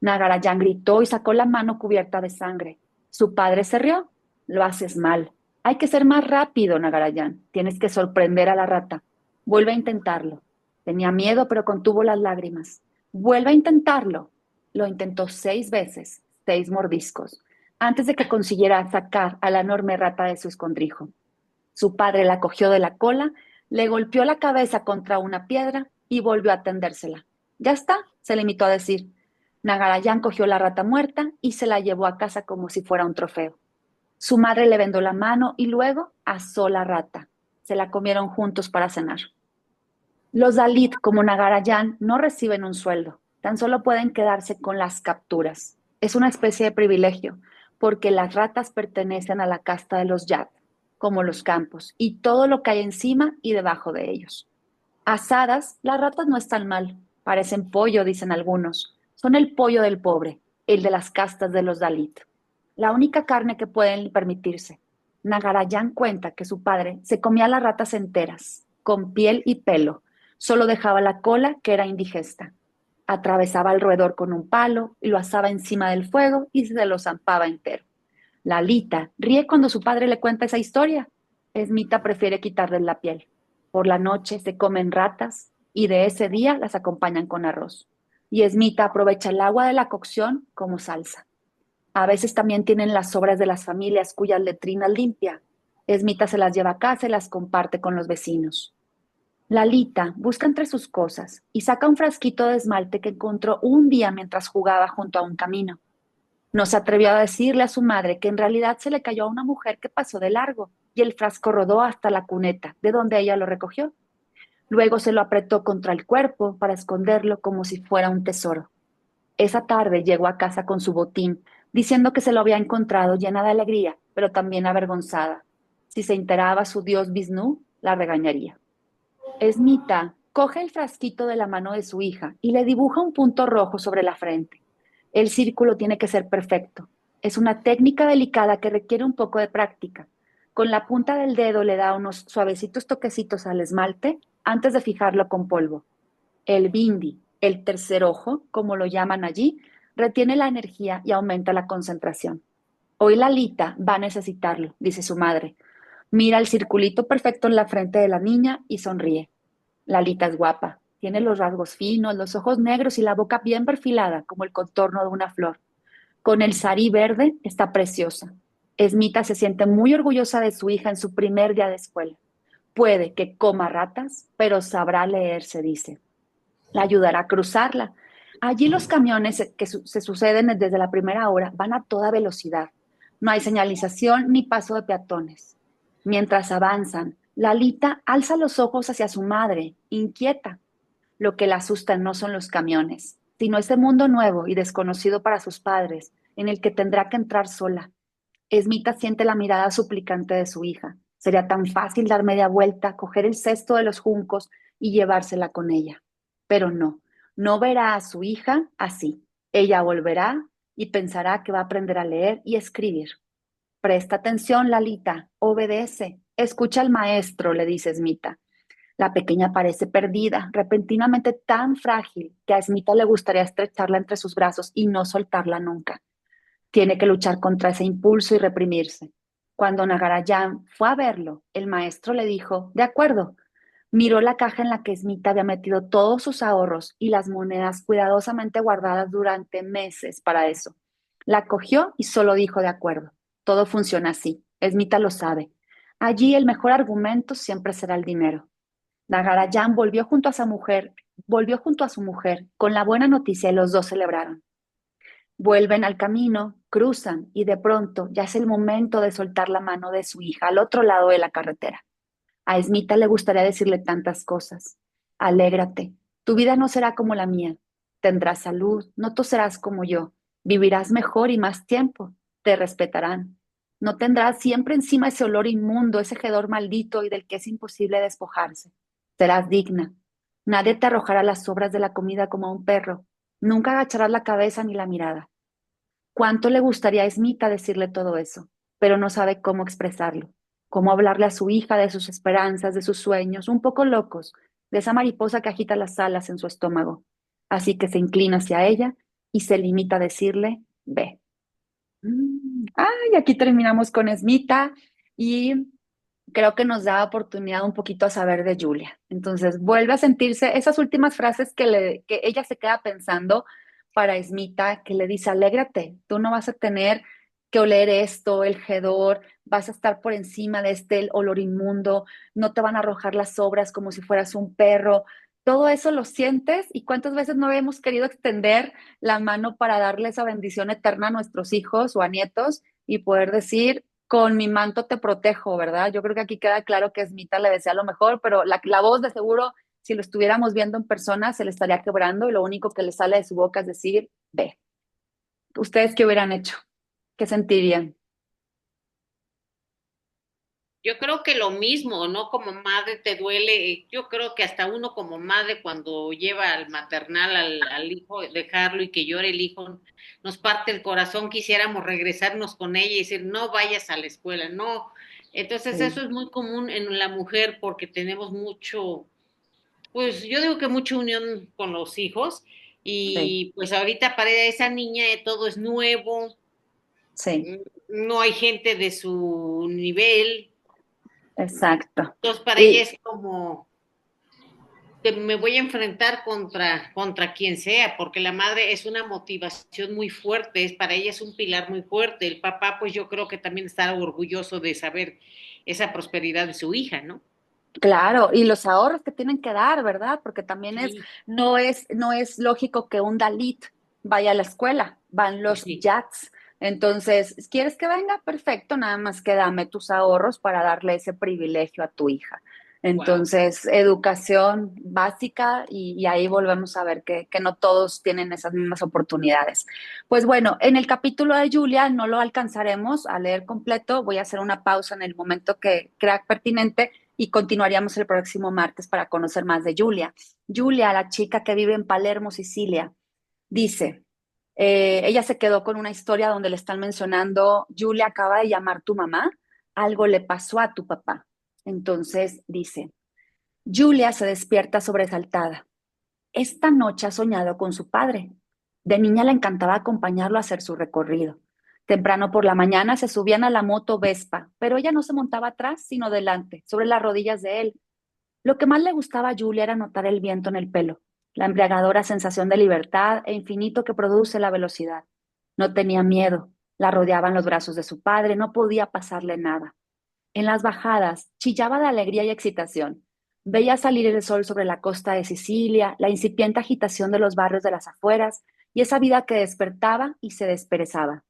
Nagarayan gritó y sacó la mano cubierta de sangre. Su padre se rió. Lo haces mal. Hay que ser más rápido, Nagarayan. Tienes que sorprender a la rata. Vuelve a intentarlo. Tenía miedo, pero contuvo las lágrimas. Vuelve a intentarlo. Lo intentó 6 veces, 6 mordiscos, antes de que consiguiera sacar a la enorme rata de su escondrijo. Su padre la cogió de la cola, le golpeó la cabeza contra una piedra y volvió a tendérsela. Ya está, se limitó a decir. Nagarayan cogió la rata muerta y se la llevó a casa como si fuera un trofeo. Su madre le vendó la mano y luego asó la rata. Se la comieron juntos para cenar. Los Dalit, como Nagarayan, no reciben un sueldo, tan solo pueden quedarse con las capturas. Es una especie de privilegio, porque las ratas pertenecen a la casta de los Yat, como los campos, y todo lo que hay encima y debajo de ellos. Asadas, las ratas no están mal, parecen pollo, dicen algunos. Son el pollo del pobre, el de las castas de los Dalit. La única carne que pueden permitirse. Nagarayan cuenta que su padre se comía las ratas enteras, con piel y pelo. Solo dejaba la cola, que era indigesta. Atravesaba el roedor con un palo y lo asaba encima del fuego y se lo zampaba entero. Lalita ríe cuando su padre le cuenta esa historia. Esmita prefiere quitarle la piel. Por la noche se comen ratas y de ese día las acompañan con arroz. Y Esmita aprovecha el agua de la cocción como salsa. A veces también tienen las sobras de las familias cuyas letrinas limpia. Esmita se las lleva a casa y las comparte con los vecinos. Lalita busca entre sus cosas y saca un frasquito de esmalte que encontró un día mientras jugaba junto a un camino. No se atrevió a decirle a su madre que en realidad se le cayó a una mujer que pasó de largo y el frasco rodó hasta la cuneta, de donde ella lo recogió. Luego se lo apretó contra el cuerpo para esconderlo como si fuera un tesoro. Esa tarde llegó a casa con su botín, diciendo que se lo había encontrado llena de alegría, pero también avergonzada. Si se enteraba su dios Vishnu, la regañaría. Esmita coge el frasquito de la mano de su hija y le dibuja un punto rojo sobre la frente. El círculo tiene que ser perfecto. Es una técnica delicada que requiere un poco de práctica. Con la punta del dedo le da unos suavecitos toquecitos al esmalte antes de fijarlo con polvo. El bindi, el tercer ojo, como lo llaman allí, retiene la energía y aumenta la concentración. Hoy Lalita va a necesitarlo, dice su madre. Mira el circulito perfecto en la frente de la niña y sonríe. Lalita es guapa, tiene los rasgos finos, los ojos negros y la boca bien perfilada, como el contorno de una flor. Con el sarí verde está preciosa. Esmita se siente muy orgullosa de su hija en su primer día de escuela. Puede que coma ratas, pero sabrá leer, se dice. La ayudará a cruzarla. Allí los camiones que se suceden desde la primera hora van a toda velocidad. No hay señalización ni paso de peatones. Mientras avanzan, Lalita alza los ojos hacia su madre, inquieta. Lo que la asusta no son los camiones, sino ese mundo nuevo y desconocido para sus padres, en el que tendrá que entrar sola. Esmita siente la mirada suplicante de su hija. Sería tan fácil dar media vuelta, coger el cesto de los juncos y llevársela con ella. Pero no, no verá a su hija así. Ella volverá y pensará que va a aprender a leer y escribir. Presta atención, Lalita, obedece. Escucha al maestro, le dice Esmita. La pequeña parece perdida, repentinamente tan frágil que a Esmita le gustaría estrecharla entre sus brazos y no soltarla nunca. Tiene que luchar contra ese impulso y reprimirse. Cuando Nagarayan fue a verlo, el maestro le dijo, de acuerdo. Miró la caja en la que Esmita había metido todos sus ahorros y las monedas cuidadosamente guardadas durante meses para eso. La cogió y solo dijo de acuerdo. Todo funciona así. Esmita lo sabe. Allí el mejor argumento siempre será el dinero. Nagarayan volvió junto a su mujer con la buena noticia y los dos celebraron. Vuelven al camino, cruzan y de pronto ya es el momento de soltar la mano de su hija al otro lado de la carretera. A Esmita le gustaría decirle tantas cosas. Alégrate, tu vida no será como la mía. Tendrás salud, no toserás como yo. Vivirás mejor y más tiempo. Te respetarán. No tendrás siempre encima ese olor inmundo, ese hedor maldito y del que es imposible despojarse. Serás digna. Nadie te arrojará las sobras de la comida como a un perro. Nunca agacharás la cabeza ni la mirada. Cuánto le gustaría a Esmita decirle todo eso, pero no sabe cómo expresarlo. cómo hablarle a su hija de sus esperanzas, de sus sueños, un poco locos, de esa mariposa que agita las alas en su estómago. Así que se inclina hacia ella y se limita a decirle, ve. Ay, aquí terminamos con Esmita y creo que nos da oportunidad un poquito a saber de Julia. Entonces, vuelve a sentirse esas últimas frases que ella se queda pensando para Esmita, que le dice, alégrate, tú no vas a tener que oler esto, el hedor, vas a estar por encima de este olor inmundo, no te van a arrojar las sobras como si fueras un perro. Todo eso lo sientes y cuántas veces no hemos querido extender la mano para darle esa bendición eterna a nuestros hijos o a nietos y poder decir, con mi manto te protejo, ¿verdad? Yo creo que aquí queda claro que Esmita le desea lo mejor, pero la voz de seguro, si lo estuviéramos viendo en persona, se le estaría quebrando y lo único que le sale de su boca es decir, ve. ¿Ustedes qué hubieran hecho? ¿Qué sentirían? Yo creo que lo mismo, ¿no? Como madre te duele. Yo creo que hasta uno como madre cuando lleva al maternal al hijo, dejarlo y que llore el hijo, nos parte el corazón, quisiéramos regresarnos con ella y decir, no vayas a la escuela, no. Entonces eso Sí, es muy común en la mujer porque tenemos mucho, pues yo digo que mucha unión con los hijos sí, y pues ahorita para esa niña todo es nuevo, sí, no hay gente de su nivel, exacto. entonces para ella Y es como que me voy a enfrentar contra quien sea, porque la madre es una motivación muy fuerte, es para ella es un pilar muy fuerte. El papá, pues yo creo que también está orgulloso de saber esa prosperidad de su hija, ¿no? claro, y los ahorros que tienen que dar, ¿verdad? Porque también Sí, no es lógico que un Dalit vaya a la escuela, van pues los sí. Jats. Entonces, ¿quieres que venga? Perfecto, nada más que dame tus ahorros para darle ese privilegio a tu hija. Wow. Entonces, educación básica y ahí volvemos a ver que no todos tienen esas mismas oportunidades. Pues bueno, en el capítulo de Julia no lo alcanzaremos a leer completo, voy a hacer una pausa en el momento que crea pertinente y continuaríamos el próximo martes para conocer más de Julia. Julia, la chica que vive en Palermo, Sicilia, dice, ella se quedó con una historia donde le están mencionando, Julia acaba de llamar tu mamá, algo le pasó a tu papá. Entonces dice, Julia se despierta sobresaltada. Esta noche ha soñado con su padre. De niña le encantaba acompañarlo a hacer su recorrido. Temprano por la mañana se subían a la moto Vespa, pero ella no se montaba atrás, sino delante, sobre las rodillas de él. Lo que más le gustaba a Julia era notar el viento en el pelo, la embriagadora sensación de libertad e infinito que produce la velocidad. No tenía miedo, la rodeaban los brazos de su padre, no podía pasarle nada. En las bajadas chillaba de alegría y excitación. Veía salir el sol sobre la costa de Sicilia, la incipiente agitación de los barrios de las afueras y esa vida que despertaba y se desperezaba.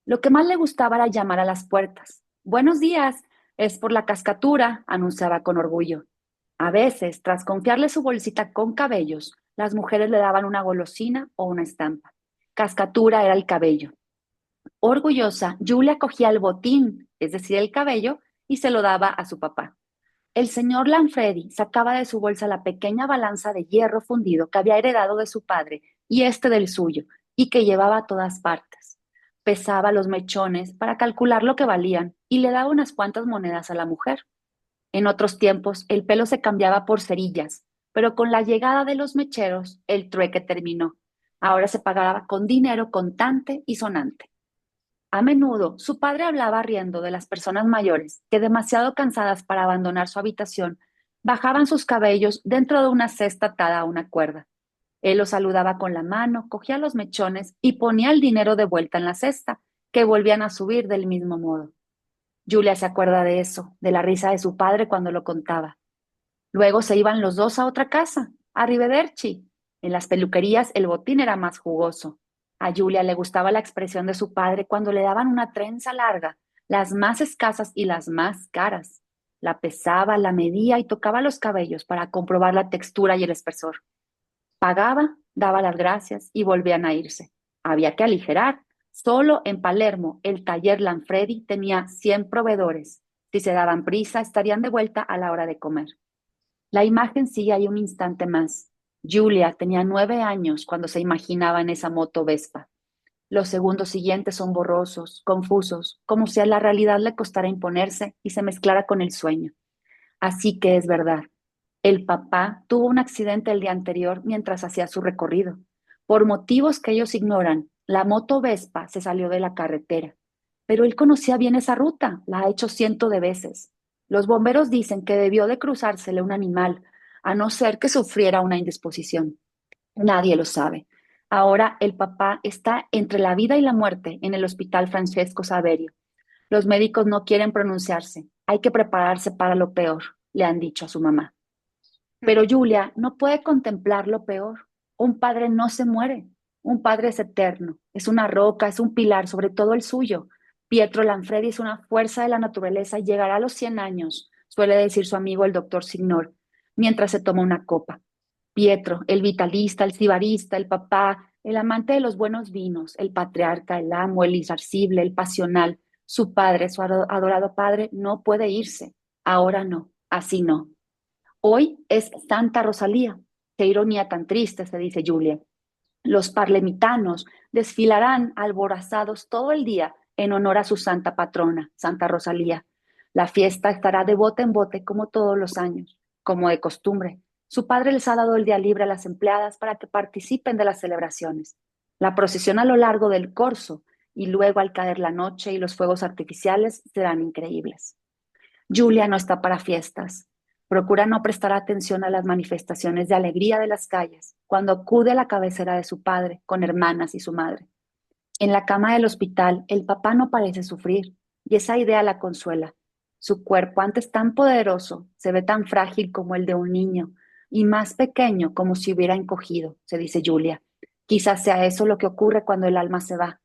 Lo que más le gustaba era llamar a las puertas. Buenos días, es por la cascatura, anunciaba con orgullo. A veces, tras confiarle su bolsita con cabellos, las mujeres le daban una golosina o una estampa. Cascatura era el cabello. Orgullosa, Julia cogía el botín, es decir, el cabello, y se lo daba a su papá. El señor Lanfredi sacaba de su bolsa la pequeña balanza de hierro fundido que había heredado de su padre y este del suyo, y que llevaba a todas partes. Pesaba los mechones para calcular lo que valían y le daba unas cuantas monedas a la mujer. En otros tiempos, el pelo se cambiaba por cerillas, pero con la llegada de los mecheros, el trueque terminó. Ahora se pagaba con dinero contante y sonante. A menudo, su padre hablaba riendo de las personas mayores que, demasiado cansadas para abandonar su habitación, bajaban sus cabellos dentro de una cesta atada a una cuerda. Él los saludaba con la mano, cogía los mechones y ponía el dinero de vuelta en la cesta, que volvían a subir del mismo modo. Julia se acuerda de eso, de la risa de su padre cuando lo contaba. Luego se iban los dos a otra casa, a Rivederci. En las peluquerías el botín era más jugoso. A Julia le gustaba la expresión de su padre cuando le daban una trenza larga, las más escasas y las más caras. La pesaba, la medía y tocaba los cabellos para comprobar la textura y el espesor. Pagaba, daba las gracias y volvían a irse. Había que aligerar. Solo en Palermo el taller Lanfredi tenía 100 proveedores. Si se daban prisa, estarían de vuelta a la hora de comer. La imagen sigue ahí un instante más. Julia tenía 9 años cuando se imaginaba en esa moto Vespa. Los segundos siguientes son borrosos, confusos, como si a la realidad le costara imponerse y se mezclara con el sueño. Así que es verdad. El papá tuvo un accidente el día anterior mientras hacía su recorrido. Por motivos que ellos ignoran, la moto Vespa se salió de la carretera. Pero él conocía bien esa ruta, la ha hecho cientos de veces. Los bomberos dicen que debió de cruzársele un animal, a no ser que sufriera una indisposición. Nadie lo sabe. Ahora el papá está entre la vida y la muerte en el Hospital Francesco Saverio. Los médicos no quieren pronunciarse. Hay que prepararse para lo peor, le han dicho a su mamá. Pero Julia no puede contemplar lo peor. Un padre no se muere. Un padre es eterno. Es una roca, es un pilar, sobre todo el suyo. Pietro Lanfredi es una fuerza de la naturaleza y llegará a los 100 años, suele decir su amigo el doctor Signor, mientras se toma una copa. Pietro, el vitalista, el sibarista, el papá, el amante de los buenos vinos, el patriarca, el amo, el irascible, el pasional, su padre, su adorado padre, no puede irse. Ahora no, así no. Hoy es Santa Rosalía. Qué ironía tan triste, se dice Julia. Los parlemitanos desfilarán alborazados todo el día en honor a su santa patrona, Santa Rosalía. La fiesta estará de bote en bote como todos los años, como de costumbre. Su padre les ha dado el día libre a las empleadas para que participen de las celebraciones. La procesión a lo largo del corso y luego al caer la noche y los fuegos artificiales serán increíbles. Julia no está para fiestas. Procura no prestar atención a las manifestaciones de alegría de las calles cuando acude a la cabecera de su padre con hermanas y su madre. En la cama del hospital, el papá no parece sufrir y esa idea la consuela. Su cuerpo, antes tan poderoso, se ve tan frágil como el de un niño y más pequeño como si hubiera encogido, se dice Julia. Quizás sea eso lo que ocurre cuando el alma se va.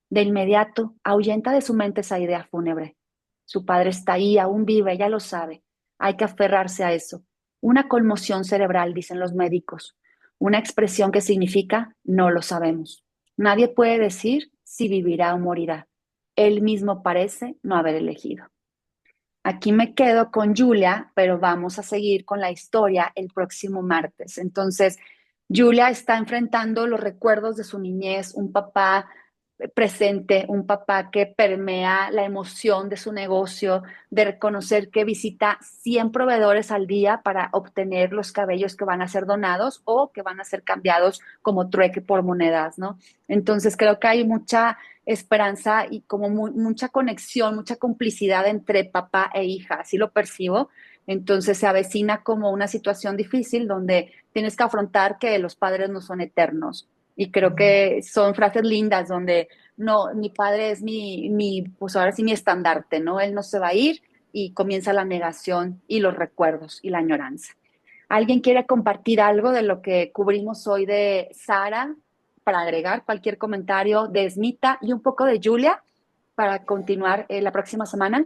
De inmediato, ahuyenta de su mente esa idea fúnebre. Su padre está ahí, aún vive, ella lo sabe. Hay que aferrarse a eso. Una conmoción cerebral, dicen los médicos. Una expresión que significa no lo sabemos. Nadie puede decir si vivirá o morirá. Él mismo parece no haber elegido. Aquí me quedo con Julia, pero vamos a seguir con la historia el próximo martes. Entonces, Julia está enfrentando los recuerdos de su niñez, un papá presente, un papá que permea la emoción de su negocio, de reconocer que visita 100 proveedores al día para obtener los cabellos que van a ser donados o que van a ser cambiados como trueque por monedas, ¿no? Entonces creo que hay mucha esperanza y como mucha conexión, mucha complicidad entre papá e hija, así lo percibo. Entonces se avecina como una situación difícil donde tienes que afrontar que los padres no son eternos. Y creo que son frases lindas donde no, mi padre es pues ahora sí mi estandarte, ¿no? Él no se va a ir y comienza la negación y los recuerdos y la añoranza. ¿Alguien quiere compartir algo de lo que cubrimos hoy de Sara para agregar cualquier comentario de Smita y un poco de Julia para continuar la próxima semana?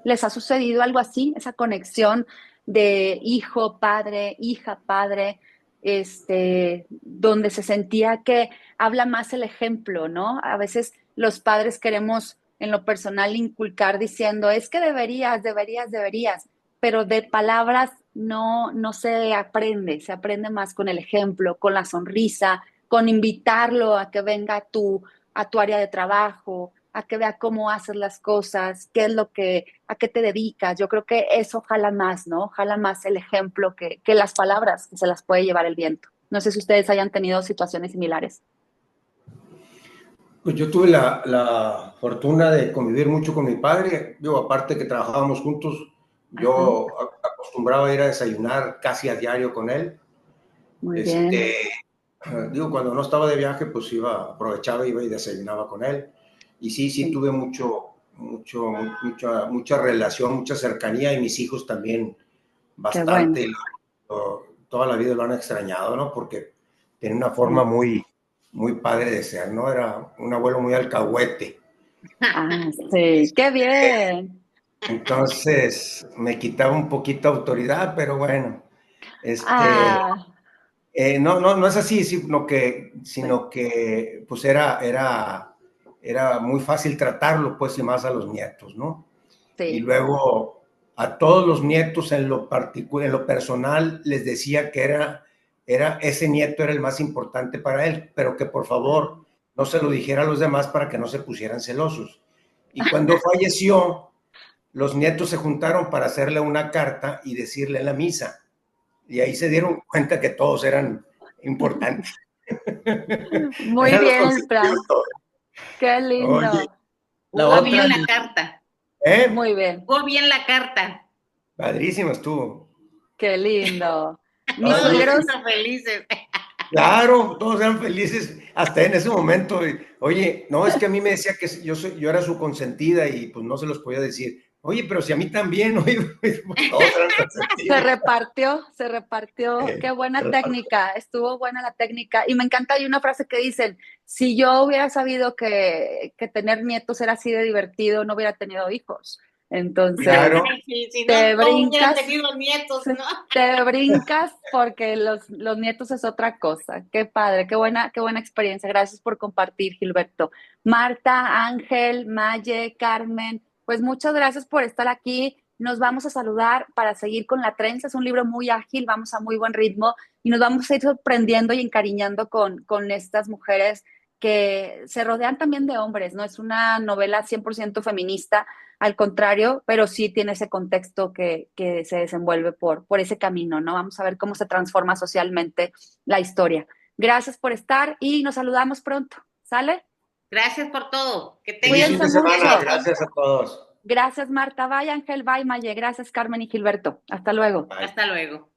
¿Les ha sucedido algo así, esa conexión de hijo, padre, hija, padre, donde se sentía que habla más el ejemplo, ¿no? A veces los padres queremos en lo personal inculcar diciendo, es que deberías, deberías, deberías, pero de palabras no se aprende más con el ejemplo, con la sonrisa, con invitarlo a que venga a tu área de trabajo, a que vea cómo haces las cosas, qué es a qué te dedicas. Yo creo que eso jala más, ¿no? Jala más el ejemplo que las palabras, que se las puede llevar el viento. No sé si ustedes hayan tenido situaciones similares. Pues yo tuve la fortuna de convivir mucho con mi padre. Yo, aparte que trabajábamos juntos, yo acostumbraba a ir a desayunar casi a diario con él. Muy bien. Digo, cuando no estaba de viaje, pues aprovechaba, iba y desayunaba con él. Y sí tuve mucha relación, mucha cercanía, y mis hijos también bastante. Bueno. Toda la vida lo han extrañado, ¿no? Porque tiene una forma muy padre de ser, ¿no? Era un abuelo muy alcahuete. Ah, sí, qué bien. Entonces me quitaba un poquito de autoridad, pero bueno, no es así, sino que pues era muy fácil tratarlo, pues, y más a los nietos, ¿no? Sí. Y luego a todos los nietos en lo personal les decía que ese nieto era el más importante para él, pero que por favor no se lo dijera a los demás para que no se pusieran celosos. Y cuando falleció, los nietos se juntaron para hacerle una carta y decirle en la misa. Y ahí se dieron cuenta que todos eran importantes. Muy Eran los bien el plan. consentidos todos. Qué lindo. Oye, la Jugó otra, bien la carta. Muy bien. Jugó bien la carta. Padrísimo estuvo. Qué lindo. Mis Todos suegros, están felices. Claro, todos eran felices hasta en ese momento. Oye, no, es que a mí me decía que yo era su consentida y pues no se los podía decir. Oye, pero si a mí también, oye, pues, todos eran consentidos. se repartió. Qué buena se técnica, estuvo buena la técnica. Y me encanta, hay una frase que dicen, si yo hubiera sabido que tener nietos era así de divertido, no hubiera tenido hijos. Entonces, Claro. Sí, si te no hubiera brincas, tenido nietos, ¿no? te brincas porque los nietos es otra cosa. Qué padre, qué buena experiencia. Gracias por compartir, Gilberto. Marta, Ángel, Maye, Carmen, pues muchas gracias por estar aquí. Nos vamos a saludar para seguir con La Trenza. Es un libro muy ágil, vamos a muy buen ritmo y nos vamos a ir sorprendiendo y encariñando con estas mujeres que se rodean también de hombres, ¿no? Es una novela 100% feminista, al contrario, pero sí tiene ese contexto que se desenvuelve por ese camino, ¿no? Vamos a ver cómo se transforma socialmente la historia. Gracias por estar y nos saludamos pronto. ¿Sale? Gracias por todo. Que Feliz tengan fin Cuídense de semana. mucho. Gracias a todos. Gracias, Marta. Bye, Ángel. Bye, Maye. Gracias, Carmen y Gilberto. Hasta luego. Bye. hasta luego.